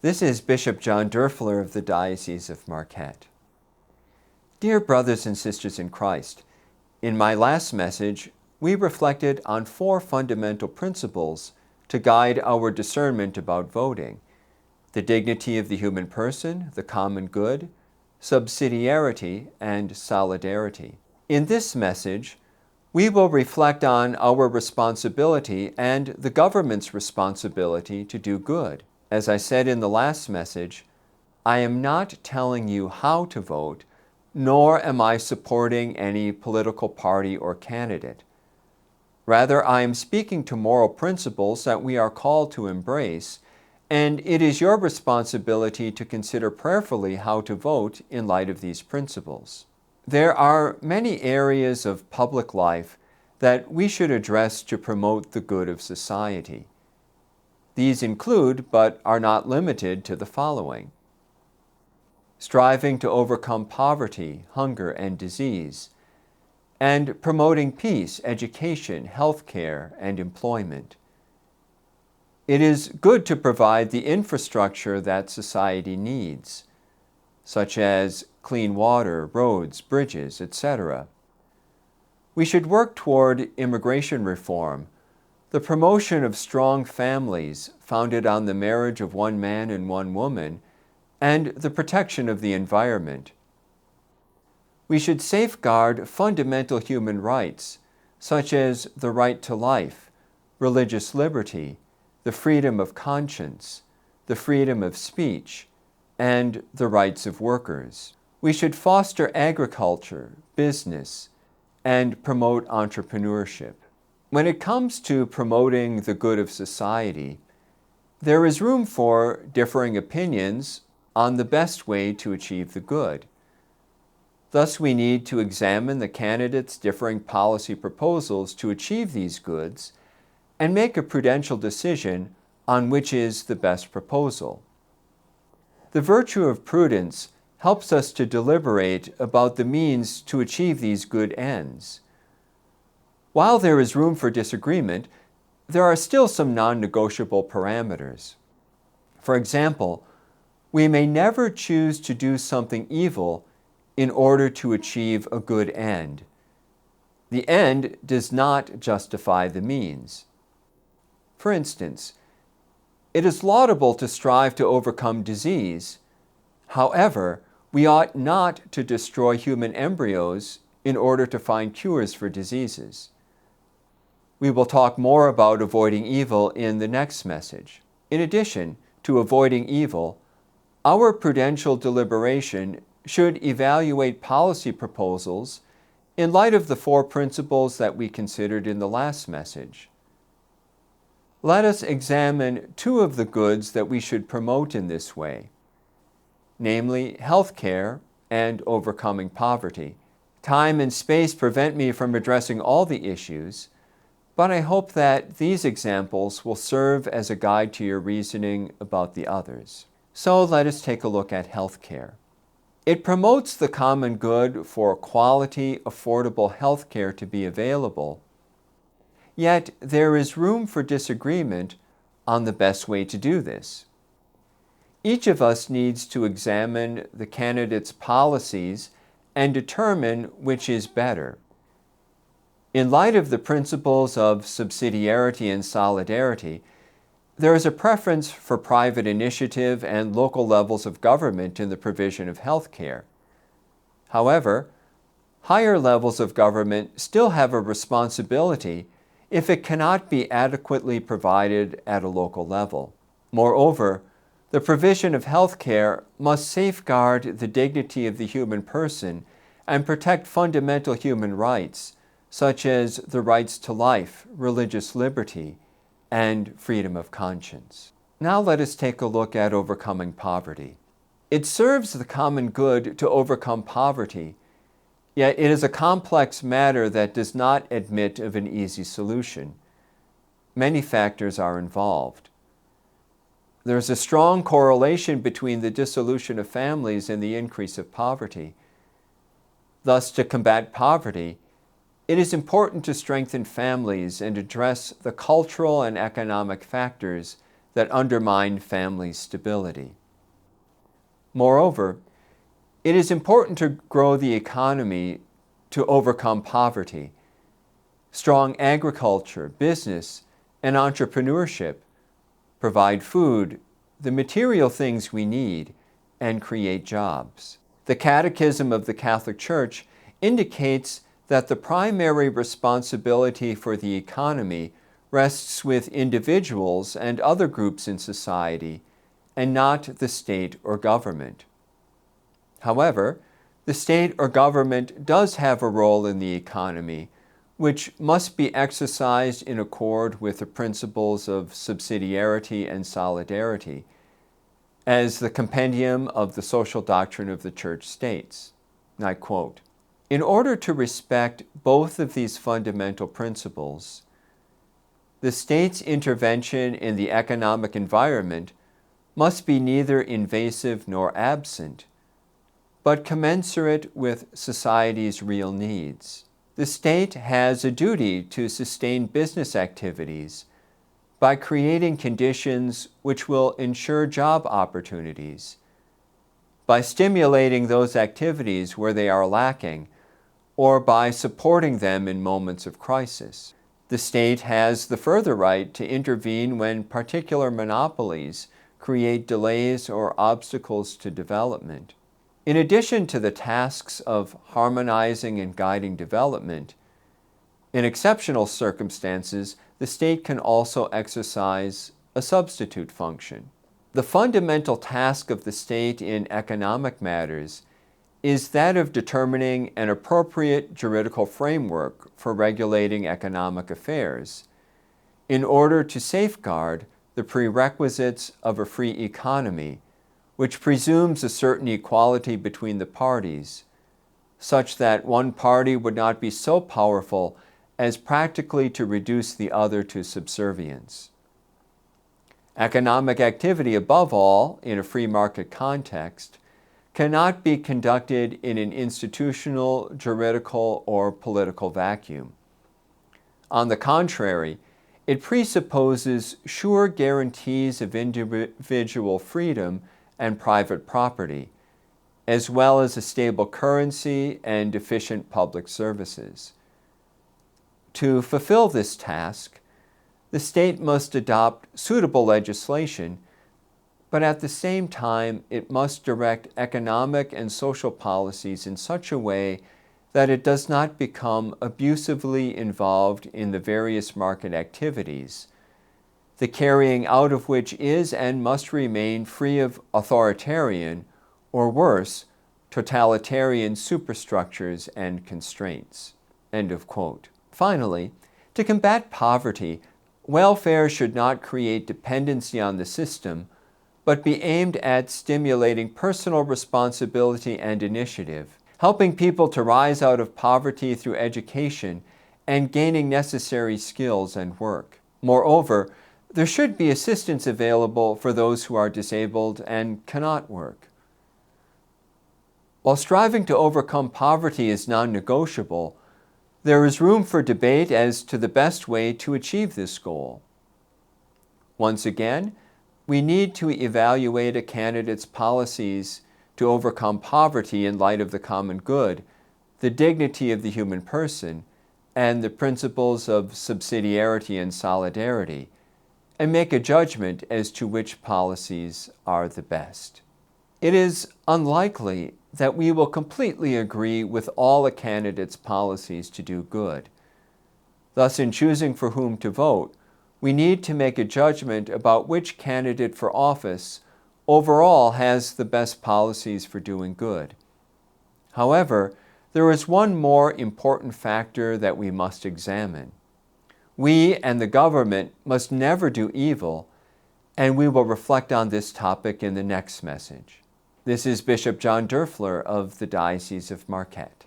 This is Bishop John Doerfler of the Diocese of Marquette. Dear brothers and sisters in Christ, in my last message, we reflected on 4 fundamental principles to guide our discernment about voting: the dignity of the human person, the common good, subsidiarity, and solidarity. In this message, we will reflect on our responsibility and the government's responsibility to do good. As I said in the last message, I am not telling you how to vote, nor am I supporting any political party or candidate. Rather, I am speaking to moral principles that we are called to embrace, and it is your responsibility to consider prayerfully how to vote in light of these principles. There are many areas of public life that we should address to promote the good of society. These include, but are not limited to, the following: striving to overcome poverty, hunger, and disease, and promoting peace, education, health care, and employment. It is good to provide the infrastructure that society needs, such as clean water, roads, bridges, etc. We should work toward immigration reform, the promotion of strong families founded on the marriage of one man and one woman, and the protection of the environment. We should safeguard fundamental human rights, such as the right to life, religious liberty, the freedom of conscience, the freedom of speech, and the rights of workers. We should foster agriculture, business, and promote entrepreneurship. When it comes to promoting the good of society, there is room for differing opinions on the best way to achieve the good. Thus, we need to examine the candidates' differing policy proposals to achieve these goods and make a prudential decision on which is the best proposal. The virtue of prudence helps us to deliberate about the means to achieve these good ends. While there is room for disagreement, there are still some non-negotiable parameters. For example, we may never choose to do something evil in order to achieve a good end. The end does not justify the means. For instance, it is laudable to strive to overcome disease. However, we ought not to destroy human embryos in order to find cures for diseases. We will talk more about avoiding evil in the next message. In addition to avoiding evil, our prudential deliberation should evaluate policy proposals in light of the 4 principles that we considered in the last message. Let us examine 2 of the goods that we should promote in this way, namely health care and overcoming poverty. Time and space prevent me from addressing all the issues, but I hope that these examples will serve as a guide to your reasoning about the others. So let us take a look at health care. It promotes the common good for quality, affordable health care to be available, yet there is room for disagreement on the best way to do this. Each of us needs to examine the candidate's policies and determine which is better. In light of the principles of subsidiarity and solidarity, there is a preference for private initiative and local levels of government in the provision of health care. However, higher levels of government still have a responsibility if it cannot be adequately provided at a local level. Moreover, the provision of health care must safeguard the dignity of the human person and protect fundamental human rights, such as the rights to life, religious liberty, and freedom of conscience. Now let us take a look at overcoming poverty. It serves the common good to overcome poverty, yet it is a complex matter that does not admit of an easy solution. Many factors are involved. There is a strong correlation between the dissolution of families and the increase of poverty. Thus, to combat poverty, it is important to strengthen families and address the cultural and economic factors that undermine family stability. Moreover, it is important to grow the economy to overcome poverty. Strong agriculture, business, and entrepreneurship provide food, the material things we need, and create jobs. The Catechism of the Catholic Church indicates that the primary responsibility for the economy rests with individuals and other groups in society, and not the state or government. However, the state or government does have a role in the economy, which must be exercised in accord with the principles of subsidiarity and solidarity, as the Compendium of the Social Doctrine of the Church states. And I quote, "In order to respect both of these fundamental principles, the state's intervention in the economic environment must be neither invasive nor absent, but commensurate with society's real needs. The state has a duty to sustain business activities by creating conditions which will ensure job opportunities, by stimulating those activities where they are lacking, or by supporting them in moments of crisis. The state has the further right to intervene when particular monopolies create delays or obstacles to development. In addition to the tasks of harmonizing and guiding development, in exceptional circumstances, the state can also exercise a substitute function. The fundamental task of the state in economic matters is that of determining an appropriate juridical framework for regulating economic affairs in order to safeguard the prerequisites of a free economy, which presumes a certain equality between the parties, such that one party would not be so powerful as practically to reduce the other to subservience. Economic activity, above all, in a free market context, cannot be conducted in an institutional, juridical, or political vacuum. On the contrary, it presupposes sure guarantees of individual freedom and private property, as well as a stable currency and efficient public services. To fulfill this task, the state must adopt suitable legislation, but at the same time, it must direct economic and social policies in such a way that it does not become abusively involved in the various market activities, the carrying out of which is and must remain free of authoritarian, or worse, totalitarian superstructures and constraints." End of quote. Finally, to combat poverty, welfare should not create dependency on the system, but be aimed at stimulating personal responsibility and initiative, helping people to rise out of poverty through education and gaining necessary skills and work. Moreover, there should be assistance available for those who are disabled and cannot work. While striving to overcome poverty is non-negotiable, there is room for debate as to the best way to achieve this goal. Once again, we need to evaluate a candidate's policies to overcome poverty in light of the common good, the dignity of the human person, and the principles of subsidiarity and solidarity, and make a judgment as to which policies are the best. It is unlikely that we will completely agree with all a candidate's policies to do good. Thus, in choosing for whom to vote, we need to make a judgment about which candidate for office overall has the best policies for doing good. However, there is one more important factor that we must examine. We and the government must never do evil, and we will reflect on this topic in the next message. This is Bishop John Doerfler of the Diocese of Marquette.